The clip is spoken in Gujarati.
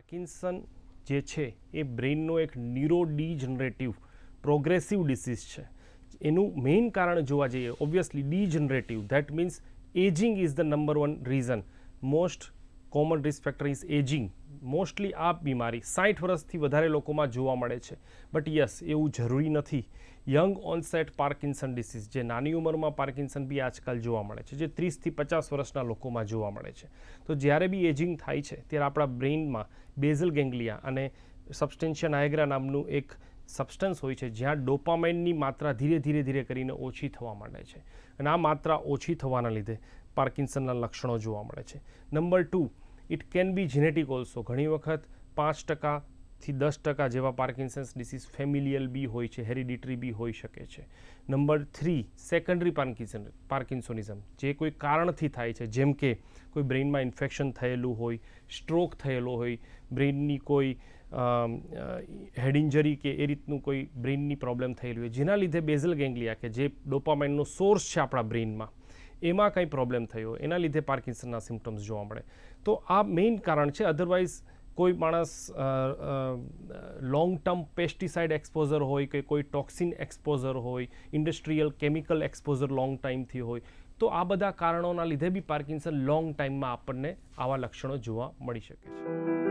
પાર્કિન્સન જે છે એ બ્રેઇનનો એક ન્યુરોડીજનરેટિવ પ્રોગ્રેસિવ ડિસીઝ છે. એનું મેઇન કારણ જોવા જઈએ obviously degenerative, that means ageing is the number one reason. Most common risk factor is ageing. Mostly આ બીમારી 60 વર્ષથી વધારે લોકોમાં જોવા મળે છે. બટ યસ, એવું જરૂરી નથી. યંગ ઓનસેટ પાર્કિન્સન ડિસીઝ, જે નાની ઉંમરમાં પાર્કિન્સન બી આજકાલ જોવા મળે છે, જે 30થી 50 વર્ષના લોકોમાં જોવા મળે છે. તો જ્યારે બી એજિંગ થાય છે ત્યારે આપણા બ્રેઇનમાં બેઝલ ગેંગ્લિયા અને સબસ્ટેન્શિયા નાયગ્રા નામનું એક સબસ્ટન્સ હોય છે, જ્યાં ડોપામાઇનની માત્રા ધીરે ધીરે કરીને ઓછી થવા માંડે છે. અને આ માત્રા ઓછી થવાના લીધે પાર્કિન્સનના લક્ષણો જોવા મળે છે. Number 2, it can be genetic also. ઘણી વખત 5%થી 10% જેવા પાર્કિન્સન્સ ડિસીઝ ફેમિલિયલ બી હોય છે, હેરિડિટરી બી હોઈ શકે છે. નંબર 3, સેકન્ડરી પાર્કિન્સોનિઝમ, જે કોઈ કારણથી થાય છે, જેમ કે કોઈ બ્રેઇનમાં ઇન્ફેક્શન થયેલું હોય, સ્ટ્રોક થયેલો હોય, બ્રેઇનની કોઈ હેડ ઇન્જરી કે એ રીતનું કોઈ બ્રેઇનની પ્રોબ્લેમ થયેલી હોય, જેના લીધે બેઝલ ગેંગ્લિયા કે જે ડોપામાઇનનો સોર્સ છે આપણા બ્રેઇનમાં, એમાં કંઈ પ્રોબ્લેમ થયો, એના લીધે પાર્કિન્સનના સિમ્પટમ્સ જોવા મળે. તો આ મેઇન કારણ છે. અધરવાઇઝ કોઈ માણસ લોંગ ટર્મ પેસ્ટિસાઇડ એક્સપોઝર હોય કે કોઈ ટોક્સિન એક્સપોઝર હોય, ઇન્ડસ્ટ્રીયલ કેમિકલ એક્સપોઝર લોંગ ટાઈમથી હોય, તો આ બધા કારણોના લીધે બી પાર્કિન્સન લોંગ ટાઈમમાં આપણને આવા લક્ષણો જોવા મળી શકે છે.